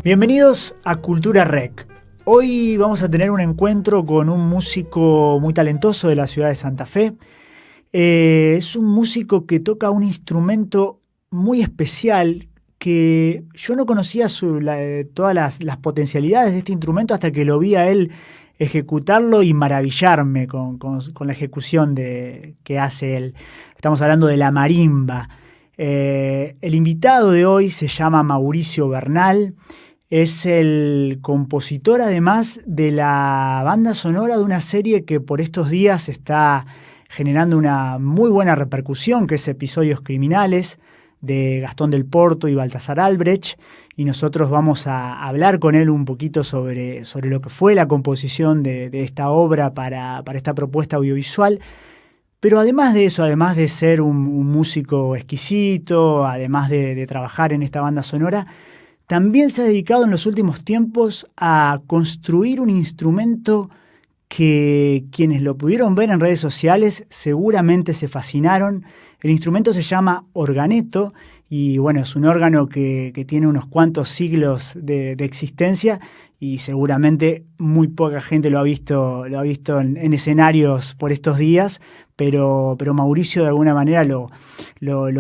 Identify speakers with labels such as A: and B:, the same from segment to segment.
A: Bienvenidos a Cultura Rec. Hoy vamos a tener un encuentro con un músico muy talentoso de la ciudad de Santa Fe. Es un músico que toca un instrumento muy especial que yo no conocía todas las potencialidades de este instrumento hasta que lo vi a él ejecutarlo y maravillarme con la ejecución que hace él. Estamos hablando de la marimba. El invitado de hoy se llama Mauricio Bernal. Es el compositor, además, de la banda sonora de una serie que por estos días está generando una muy buena repercusión, que es Episodios Criminales, de Gastón del Porto y Baltasar Albrecht. Y nosotros vamos a hablar con él un poquito sobre lo que fue la composición de esta obra para esta propuesta audiovisual. Pero además de eso, además de ser un músico exquisito, además de trabajar en esta banda sonora, también se ha dedicado en los últimos tiempos a construir un instrumento que quienes lo pudieron ver en redes sociales seguramente se fascinaron. El instrumento se llama organeto y bueno, es un órgano que tiene unos cuantos siglos de existencia y seguramente muy poca gente lo ha visto en escenarios por estos días, pero Mauricio de alguna manera lo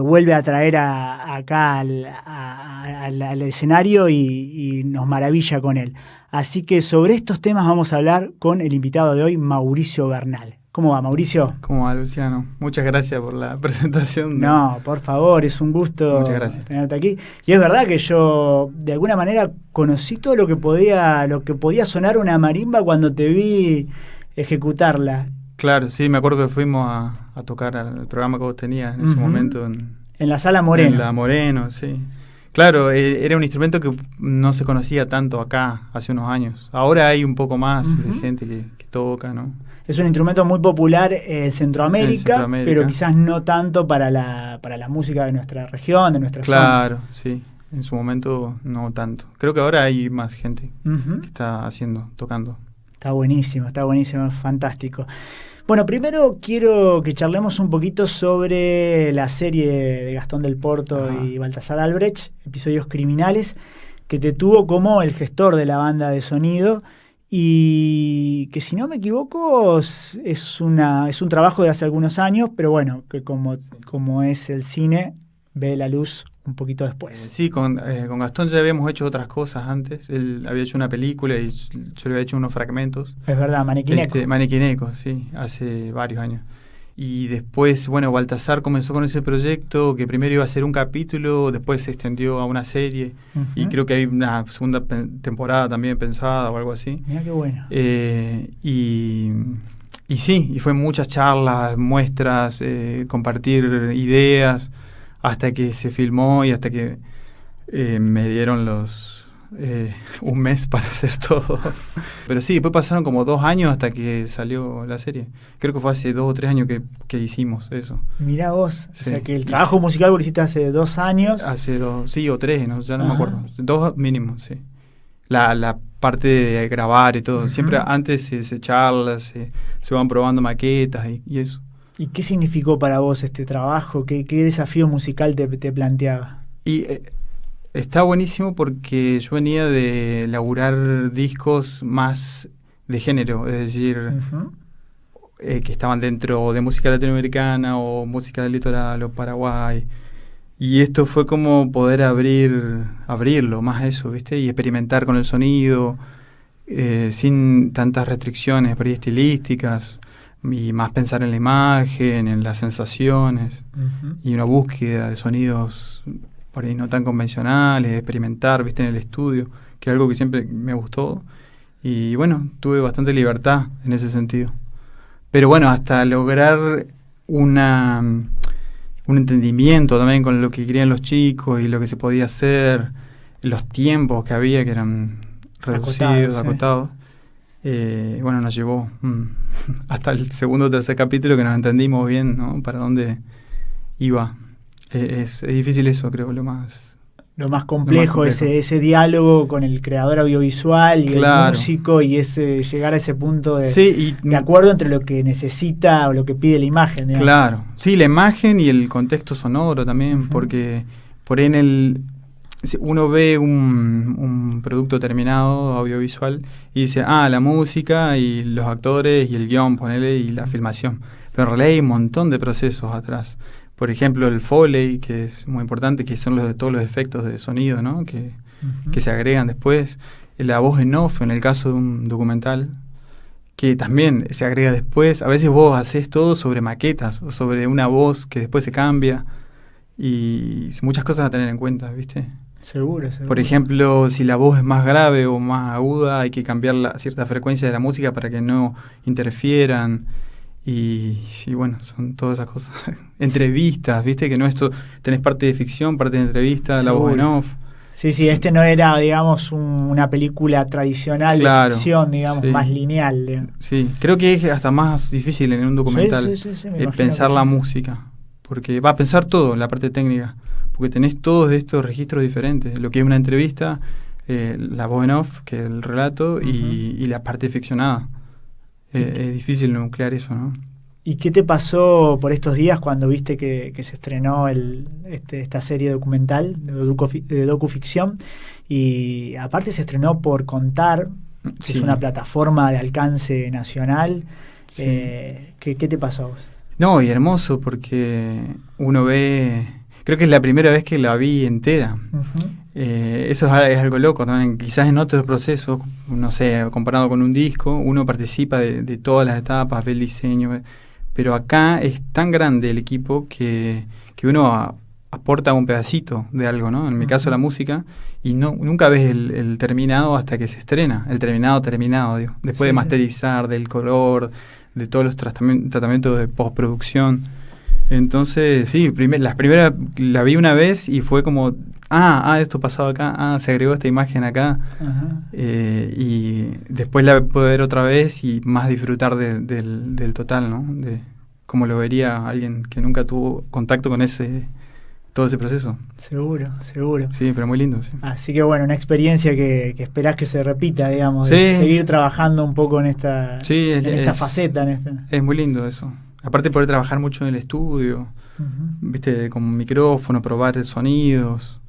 A: vuelve a traer acá al escenario y nos maravilla con él. Así que sobre estos temas vamos a hablar con el invitado de hoy, Mauricio Bernal. ¿Cómo va, Mauricio?
B: ¿Cómo va, Luciano? Muchas gracias por la presentación.
A: No, por favor, es un gusto tenerte aquí. Y es verdad que yo, de alguna manera, conocí todo lo que podía sonar una marimba cuando te vi ejecutarla.
B: Claro, sí, me acuerdo que fuimos a tocar al programa que vos tenías en ese momento. En
A: la Sala Moreno.
B: En la Moreno, sí. Claro, era un instrumento que no se conocía tanto acá hace unos años. Ahora hay un poco más de gente que toca, ¿no?
A: Es un instrumento muy popular en Centroamérica, pero quizás no tanto para la música de nuestra región, de nuestra zona.
B: Claro, sí. En su momento no tanto. Creo que ahora hay más gente que está tocando.
A: Está buenísimo, es fantástico. Bueno, primero quiero que charlemos un poquito sobre la serie de Gastón del Porto y Baltasar Albrecht, Episodios Criminales, que te tuvo como el gestor de la banda de sonido y que, si no me equivoco, es un trabajo de hace algunos años, pero bueno, que como es el cine, ve la luz un poquito después.
B: Sí, con Gastón ya habíamos hecho otras cosas antes. Él había hecho una película y yo le había hecho unos fragmentos.
A: Es verdad, Manequineco.
B: Manequineco, sí, hace varios años. Y después, bueno, Baltasar comenzó con ese proyecto, que primero iba a ser un capítulo, después se extendió a una serie, y creo que hay una segunda temporada también pensada o algo así.
A: Mirá qué bueno.
B: Y sí, y fue muchas charlas, muestras, compartir ideas, hasta que se filmó y hasta que me dieron un mes para hacer todo. Pero sí, después pasaron como 2 años hasta que salió la serie. Creo que fue hace 2 o 3 años que hicimos eso.
A: Mirá vos, sí. O sea que el trabajo musical lo hiciste hace 2 años.
B: Hace 2, sí, o 3, ¿no? Ya no me acuerdo. 2 mínimo, sí. La parte de grabar y todo. Siempre antes se charla, se van probando maquetas y eso.
A: ¿Y qué significó para vos este trabajo? ¿Qué desafío musical te planteaba?
B: Y está buenísimo porque yo venía de laburar discos más de género, es decir, que estaban dentro de música latinoamericana o música del litoral o Paraguay. Y esto fue como poder abrirlo más a eso, ¿viste? Y experimentar con el sonido, sin tantas restricciones por ahí estilísticas. Y más pensar en la imagen, en las sensaciones, y una búsqueda de sonidos por ahí no tan convencionales, experimentar, viste, en el estudio, que es algo que siempre me gustó. Y bueno, tuve bastante libertad en ese sentido. Pero bueno, hasta lograr un entendimiento también con lo que querían los chicos y lo que se podía hacer, los tiempos que había, que eran reducidos, acotados. Bueno, nos llevó hasta el segundo o tercer capítulo que nos entendimos bien, ¿no? Para dónde iba. Es difícil eso, creo, lo más
A: complejo. Ese diálogo con el creador audiovisual y el músico, y llegar a ese punto de acuerdo entre lo que necesita o lo que pide la imagen, digamos.
B: Claro, sí, la imagen y el contexto sonoro también, porque por ahí uno ve un producto terminado, audiovisual, y dice, la música y los actores y el guión, ponele, y la filmación. Pero en realidad hay un montón de procesos atrás. Por ejemplo, el Foley, que es muy importante, que son los de todos los efectos de sonido, ¿no? Que se agregan después. La voz en off, en el caso de un documental, que también se agrega después. A veces vos haces todo sobre maquetas, o sobre una voz que después se cambia. Y muchas cosas a tener en cuenta, ¿viste?
A: Seguro.
B: Por ejemplo, si la voz es más grave o más aguda, hay que cambiar cierta frecuencia de la música para que no interfieran. Y bueno, son todas esas cosas. Entrevistas, ¿viste? Que no esto tenés parte de ficción, parte de entrevista, la voz en off.
A: Sí, no era, digamos, una película tradicional de ficción, digamos, más lineal. Digamos.
B: Sí, creo que es hasta más difícil en un documental pensar la música. Porque va a pensar todo, la parte técnica. Porque tenés todos estos registros diferentes. Lo que es una entrevista, la voz en off, que es el relato, y la parte ficcionada. Es difícil nuclear eso, ¿no?
A: ¿Y qué te pasó por estos días cuando viste que se estrenó esta serie documental de docuficción? Y aparte se estrenó por Contar, que es una plataforma de alcance nacional. Sí. ¿Qué te pasó a vos?
B: No, y hermoso, porque uno ve... Creo que es la primera vez que la vi entera. Eso es algo loco también. Quizás en otros procesos, no sé, comparado con un disco, uno participa de todas las etapas, ve el diseño, pero acá es tan grande el equipo que uno aporta un pedacito de algo, ¿no? En mi caso la música, y nunca ves el terminado hasta que se estrena, el terminado, digo. Después de masterizar, del color, de todos los tratamientos de postproducción. Entonces, sí, las primeras la vi una vez y fue como, esto pasaba acá, se agregó esta imagen acá. Y después la puedo ver otra vez y más disfrutar del total, ¿no? De cómo lo vería alguien que nunca tuvo contacto con todo ese proceso.
A: Seguro.
B: Sí, pero muy lindo, sí.
A: Así que bueno, una experiencia que esperás que se repita, digamos, de seguir trabajando un poco en esta faceta.
B: Es muy lindo eso. Aparte poder trabajar mucho en el estudio, viste, con micrófono, probar sonidos.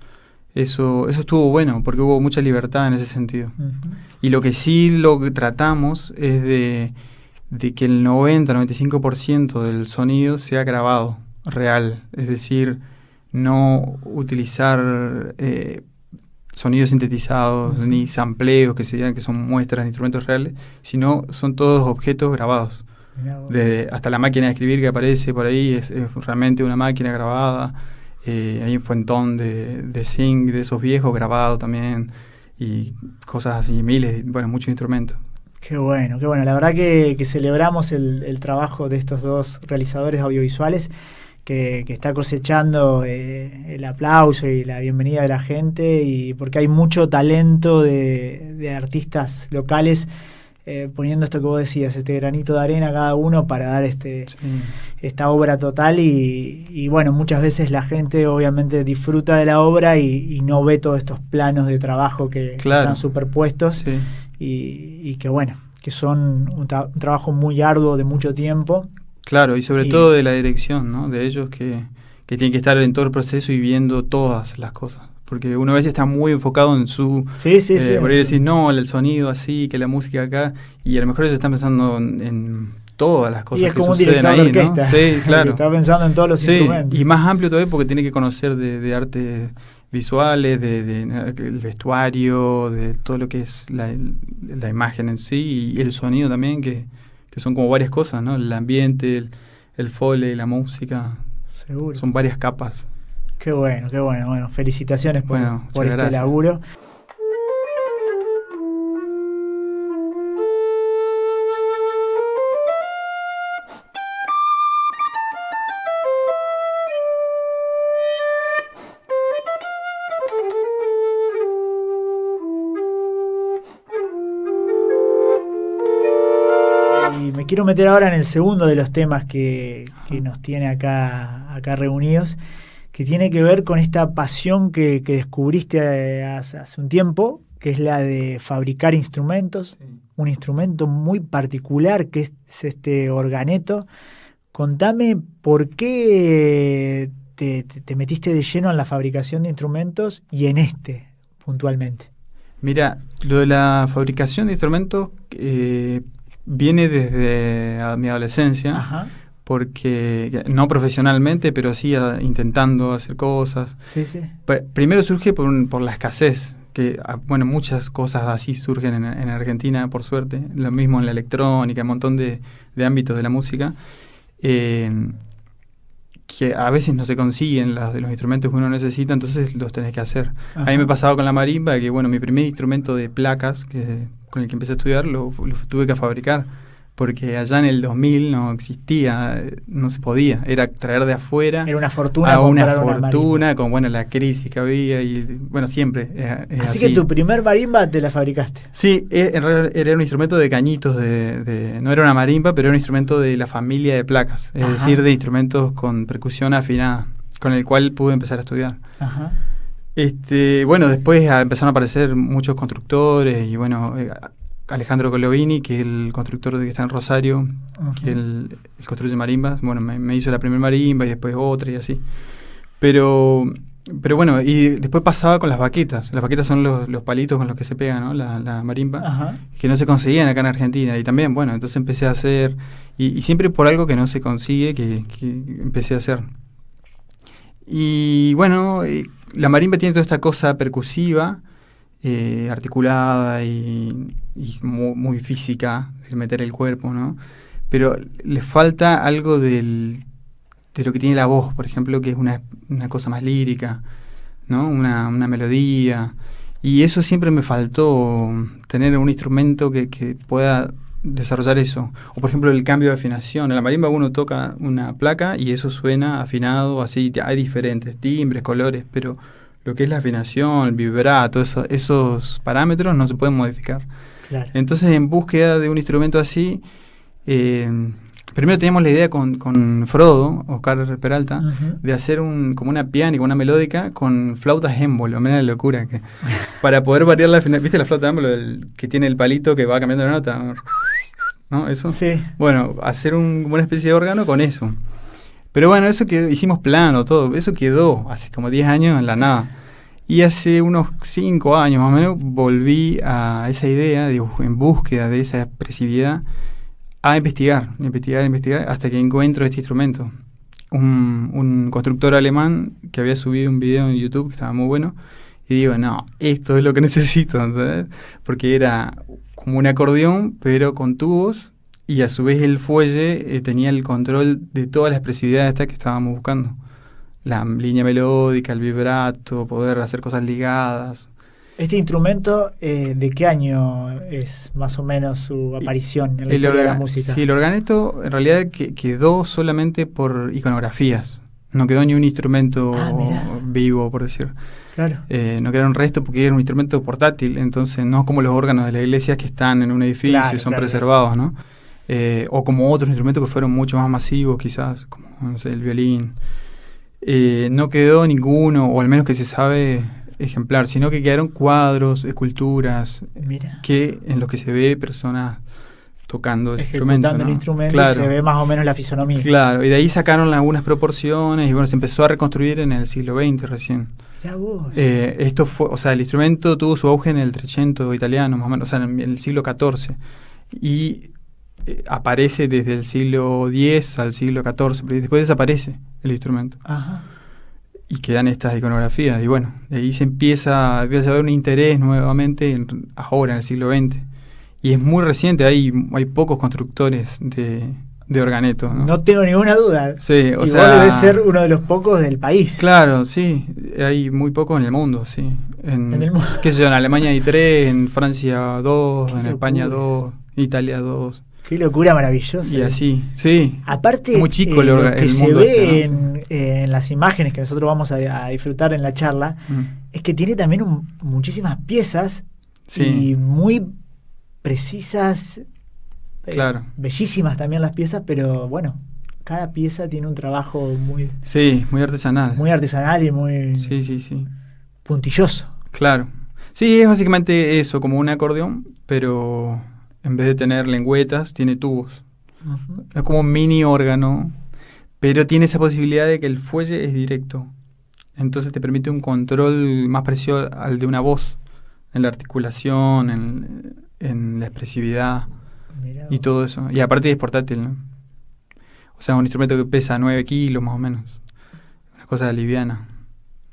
B: Eso estuvo bueno, porque hubo mucha libertad en ese sentido. Y lo que sí lo que tratamos es de que el 90-95% del sonido sea grabado, real. Es decir, no utilizar sonidos sintetizados, ni sampleos que son muestras de instrumentos reales, sino son todos objetos grabados. Hasta la máquina de escribir que aparece por ahí es realmente una máquina grabada. Hay un fuentón de zinc de esos viejos grabados también, y cosas así, muchos instrumentos.
A: Qué bueno. La verdad que celebramos el trabajo de estos dos realizadores audiovisuales que está cosechando el aplauso y la bienvenida de la gente, y porque hay mucho talento de artistas locales poniendo esto que vos decías, este granito de arena cada uno para dar esta obra total, y bueno, muchas veces la gente obviamente disfruta de la obra y no ve todos estos planos de trabajo que están superpuestos, y que bueno, que son un trabajo muy arduo de mucho tiempo.
B: Claro, y sobre todo de la dirección, ¿no? De ellos que tienen que estar en todo el proceso y viendo todas las cosas. Porque uno a veces está muy enfocado en su... por ahí decís, no, el sonido así, que la música acá, y a lo mejor ellos están pensando en todas las cosas que suceden ahí, ¿no? Sí, claro.
A: Está pensando en todos los instrumentos.
B: Y más amplio todavía porque tiene que conocer de artes visuales, el vestuario, de todo lo que es la imagen en sí, y el sonido también, que son como varias cosas, ¿no? El ambiente, el foley, la música.
A: Seguro.
B: Son varias capas.
A: Qué bueno. Bueno, felicitaciones por este
B: gracias.
A: laburo. Y me quiero meter ahora en el segundo de los temas que nos tiene acá reunidos, que tiene que ver con esta pasión que descubriste hace un tiempo, que es la de fabricar instrumentos, un instrumento muy particular que es este organeto. Contame por qué te metiste de lleno en la fabricación de instrumentos y en puntualmente?
B: Mira, lo de la fabricación de instrumentos viene desde mi adolescencia.
A: Ajá.
B: Porque, no profesionalmente, pero sí intentando hacer cosas.
A: Sí, sí.
B: Primero surge por la escasez, que bueno, muchas cosas así surgen en Argentina, por suerte, lo mismo en la electrónica, un montón de ámbitos de la música, que a veces no se consiguen los instrumentos que uno necesita, entonces los tenés que hacer.
A: Ajá.
B: A mí me pasaba con la marimba, que bueno, mi primer instrumento de placas, con el que empecé a estudiar, lo tuve que fabricar, porque allá en el 2000 no existía, no se podía, era traer de afuera.
A: Era una fortuna.
B: A una fortuna, con bueno, la crisis que había y bueno, siempre
A: así que tu primer marimba te la fabricaste.
B: Sí, en realidad era un instrumento de cañitos, no era una marimba, pero era un instrumento de la familia de placas, es decir, de instrumentos con percusión afinada, con el cual pude empezar a estudiar.
A: Ajá.
B: Bueno, después empezaron a aparecer muchos constructores y bueno, Alejandro Colovini, que es el constructor que está en Rosario, que él construye marimbas. Bueno, me hizo la primera marimba y después otra y así. Pero bueno, y después pasaba con las baquetas. Las baquetas son los palitos con los que se pega, ¿no? La marimba.
A: Ajá.
B: Que no se conseguían acá en Argentina. Y también, bueno, entonces empecé a hacer, y siempre por algo que no se consigue, que empecé a hacer. Y bueno, la marimba tiene toda esta cosa percusiva, articulada y muy, muy física, de meter el cuerpo, ¿no? Pero le falta algo de lo que tiene la voz, por ejemplo, que es una cosa más lírica, ¿no? Una melodía. Y eso siempre me faltó, tener un instrumento que pueda desarrollar eso. O por ejemplo el cambio de afinación. En la marimba uno toca una placa y eso suena afinado, así. Hay diferentes timbres, colores, pero lo que es la afinación, el vibrato, esos parámetros no se pueden modificar.
A: Claro.
B: Entonces, en búsqueda de un instrumento así, primero teníamos la idea con Frodo, Oscar Peralta, de hacer como una piánica, una melódica con flautas émbolo. Mira la locura. Para poder variar la afinación. ¿Viste la flauta émbolo? Que tiene el palito que va cambiando la nota, ¿no? Eso.
A: Sí.
B: Bueno, hacer como una especie de órgano con eso. Pero bueno, eso hicimos plano, todo. Eso quedó hace como 10 años en la nada. Y hace unos 5 años más o menos volví a esa idea, en búsqueda de esa expresividad, a investigar, hasta que encuentro este instrumento. Un constructor alemán que había subido un video en YouTube que estaba muy bueno, y digo, no, esto es lo que necesito, ¿entendés? Porque era como un acordeón, pero con tubos, y a su vez el fuelle tenía el control de toda la expresividad esta que estábamos buscando. La línea melódica, el vibrato, poder hacer cosas ligadas.
A: ¿Este instrumento de qué año es más o menos su aparición en la historia de la música?
B: Sí, el organeto en realidad quedó solamente por iconografías. No quedó ni un instrumento vivo, por decir.
A: Claro.
B: No quedaron resto porque era un instrumento portátil, entonces no como los órganos de las iglesias que están en un edificio y son preservados, ¿no? O como otros instrumentos que fueron mucho más masivos quizás, como no sé, el violín. No quedó ninguno, o al menos que se sabe, ejemplar, sino que quedaron cuadros, esculturas, en los que se ve personas tocando ese instrumento, ¿no?
A: El instrumento,
B: claro.
A: Se ve más o menos la fisonomía.
B: Claro, y de ahí sacaron algunas proporciones y bueno, se empezó a reconstruir en el siglo XX recién. Esto fue, o sea, el instrumento tuvo su auge en el Trecento italiano, más o menos, o sea, en el siglo XIV. Y aparece desde el siglo X al siglo XIV, pero después desaparece el instrumento.
A: Ajá.
B: Y quedan estas iconografías. Y bueno, de ahí se empieza a ver un interés nuevamente ahora, en el siglo XX. Y es muy reciente, hay pocos constructores de organeto, ¿no?
A: No tengo ninguna duda.
B: Sí,
A: o sea, debe ser uno de los pocos del país.
B: Claro, sí, hay muy pocos en el mundo, sí. ¿En el mundo? ¿Qué sé yo? En Alemania hay 3, en Francia 2, en España 2, Italia 2.
A: Qué locura maravillosa.
B: Y así, sí.
A: Aparte,
B: muy chico
A: lo que
B: el
A: se
B: mundo
A: ve en las imágenes que nosotros vamos a disfrutar en la charla, es que tiene también muchísimas piezas y muy precisas, bellísimas también las piezas, pero bueno, cada pieza tiene un trabajo muy...
B: Sí, muy artesanal.
A: Muy artesanal y muy...
B: Sí.
A: puntilloso.
B: Claro. Sí, es básicamente eso, como un acordeón, pero en vez de tener lengüetas, tiene tubos. Es como un mini órgano, pero tiene esa posibilidad de que el fuelle es directo. Entonces te permite un control más parecido al de una voz, en la articulación, en la expresividad.
A: Mirá.
B: Y todo eso. Y aparte es portátil, ¿no? O sea, un instrumento que pesa 9 kilos más o menos. Una cosa liviana.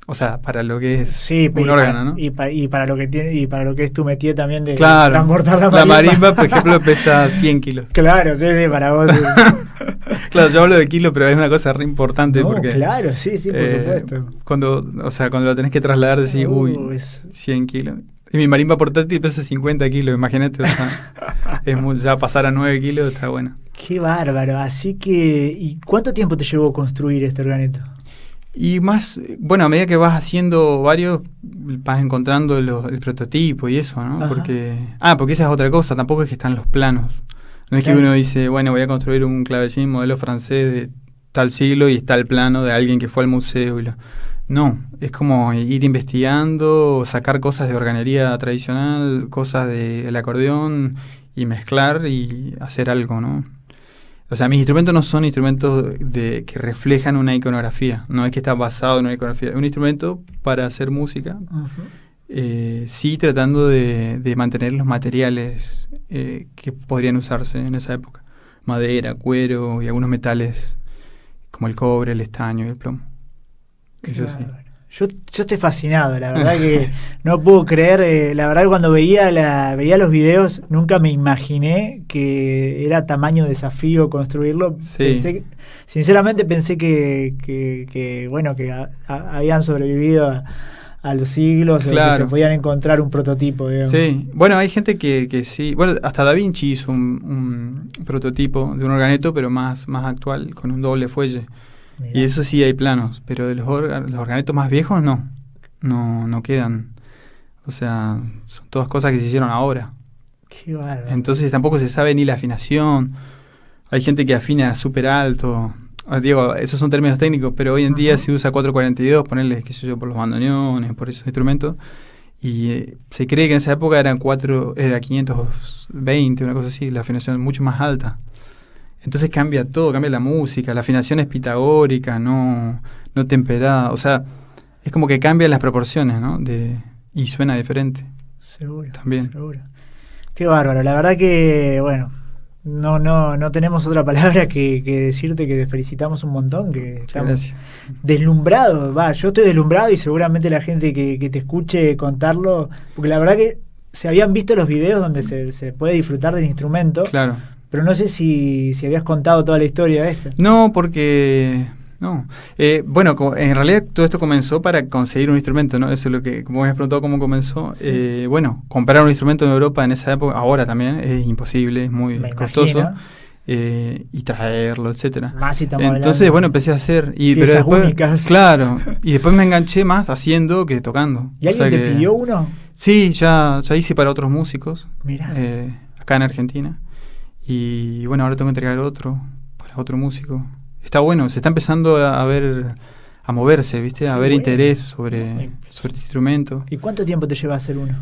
B: O sea, para lo que es
A: Sí,
B: un órgano, ¿no?
A: Y para lo que tiene, y para lo que es tu métier también de
B: Claro.
A: transportar la
B: La
A: marimba.
B: marimba, por ejemplo, pesa 100 kilos.
A: Claro, sí, para vos.
B: Claro, yo hablo de kilos, pero es una cosa re importante
A: No,
B: porque...
A: claro, sí, por supuesto.
B: Cuando lo tenés que trasladar, decís,
A: Es
B: 100 kilos. Y mi marimba portátil pesa 50 kilos, imagínate. O sea, ya pasar a 9 kilos está bueno.
A: Qué bárbaro. Así que, ¿y cuánto tiempo te llevó construir este organeto?
B: Y más, bueno, a medida que vas haciendo varios, vas encontrando el prototipo y eso, ¿no?
A: Ajá.
B: Porque esa es otra cosa, tampoco es que están los planos. No es
A: Claro.
B: que uno dice, bueno, voy a construir un clavecín modelo francés de tal siglo y está el plano de alguien que fue al museo. No, es como ir investigando, sacar cosas de organería tradicional, cosas del acordeón y mezclar y hacer algo, ¿no? O sea, mis instrumentos no son instrumentos que reflejan una iconografía, no es que está basado en una iconografía, es un instrumento para hacer música, sí tratando de mantener los materiales que podrían usarse en esa época, madera, cuero y algunos metales como el cobre, el estaño y el plomo. Eso sí.
A: Yo estoy fascinado, la verdad que no puedo creer, la verdad que cuando veía los videos nunca me imaginé que era tamaño desafío construirlo.
B: Sí.
A: Sinceramente pensé que bueno, que habían sobrevivido a los siglos,
B: Claro.
A: o que se podían encontrar un prototipo, digamos.
B: Sí, bueno, hay gente que sí, bueno, hasta Da Vinci hizo un prototipo de un organeto, pero más actual, con un doble fuelle.
A: Mirá.
B: Y eso sí hay planos, pero de los organetos más viejos no quedan. O sea, son todas cosas que se hicieron ahora.
A: Qué bárbaro.
B: Entonces tampoco se sabe ni la afinación. Hay gente que afina súper alto. Digo, esos son términos técnicos, pero hoy en día se usa 442, ponerle, qué sé yo, por los bandoneones, por esos instrumentos. Y se cree que en esa época era 520, una cosa así, la afinación mucho más alta. Entonces cambia todo, cambia la música, la afinación es pitagórica, no temperada, o sea, es como que cambian las proporciones, ¿no? Y suena diferente.
A: Seguro.
B: También.
A: Seguro. Qué bárbaro, la verdad que, bueno, no tenemos otra palabra que decirte que te felicitamos un montón, que estamos
B: Gracias.
A: deslumbrados, yo estoy deslumbrado y seguramente la gente que te escuche contarlo, porque la verdad que se habían visto los videos donde se puede disfrutar del instrumento.
B: Claro.
A: Pero no sé si habías contado toda la historia de esta.
B: No, porque... No. Bueno, en realidad todo esto comenzó para conseguir un instrumento, ¿no? Eso es lo que... Como me has preguntado cómo comenzó.
A: Sí.
B: Bueno, comprar un instrumento en Europa en esa época, ahora también, es imposible, es muy costoso. Y traerlo, etcétera.
A: Más si estamos
B: Entonces,
A: hablando
B: bueno, empecé a hacer. Pero
A: piezas
B: después,
A: únicas.
B: claro. Y después me enganché más haciendo que tocando.
A: ¿Y alguien te pidió uno?
B: Sí, ya hice para otros músicos.
A: Mirá.
B: Acá en Argentina. Y bueno, ahora tengo que entregar otro para otro músico. Está bueno, se está empezando a moverse, ¿viste? A
A: Qué
B: ver
A: bueno.
B: interés sobre este instrumento.
A: ¿Y cuánto tiempo te lleva a hacer uno?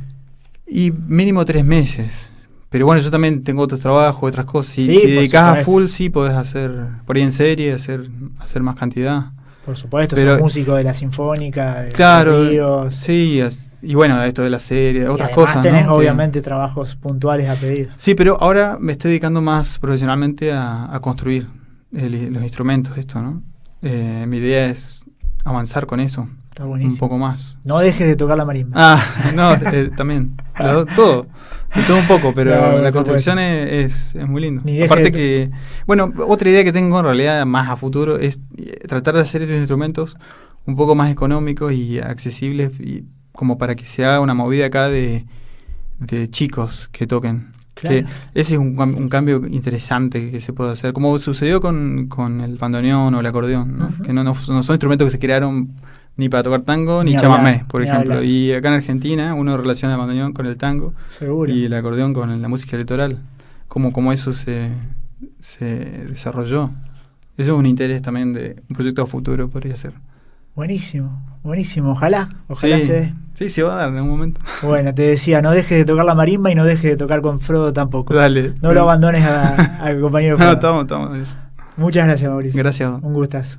B: Y mínimo 3 meses. Pero bueno, yo también tengo otros trabajos, otras cosas. Si
A: Sí,
B: si
A: por
B: dedicás a
A: supuesto.
B: full, sí podés hacer por ahí en serie, hacer más cantidad.
A: Por supuesto,
B: Pero-
A: sos músico de la Sinfónica, de
B: Claro,
A: Ríos.
B: sí, y bueno, esto de la serie,
A: Y
B: otras
A: además
B: cosas,
A: tenés
B: ¿no?
A: obviamente trabajos puntuales a pedir.
B: Sí, pero ahora me estoy dedicando más profesionalmente a construir los instrumentos, esto, ¿no? Mi idea es avanzar con eso,
A: Está buenísimo.
B: un poco más.
A: No dejes de tocar la marimba.
B: No, también, todo, de todo un poco, pero
A: Claro, por
B: la
A: supuesto.
B: construcción es muy lindo.
A: Ni deje
B: Aparte
A: de-
B: que, bueno, otra idea que tengo en realidad más a futuro es tratar de hacer estos instrumentos un poco más económicos y accesibles, y como para que se haga una movida acá de chicos que toquen.
A: Claro.
B: Que ese es un cambio interesante que se puede hacer, como sucedió con el bandoneón o el acordeón, ¿no?
A: Ujú.
B: Que no son instrumentos que se crearon ni para tocar tango ni
A: Ni
B: chamamé,
A: hablar,
B: por
A: ni
B: ejemplo.
A: hablar.
B: Y acá en Argentina uno relaciona el bandoneón con el tango
A: Seguro.
B: y el acordeón con la música litoral, como eso se desarrolló. Eso es un interés también de un proyecto a futuro, podría ser.
A: Buenísimo, buenísimo. Ojalá se dé.
B: Sí, se va a dar en algún momento.
A: Bueno, te decía, no dejes de tocar la marimba y no dejes de tocar con Frodo tampoco.
B: Dale.
A: No lo abandones al compañero Frodo.
B: No, estamos en eso.
A: Muchas gracias, Mauricio.
B: Gracias.
A: Un gustazo.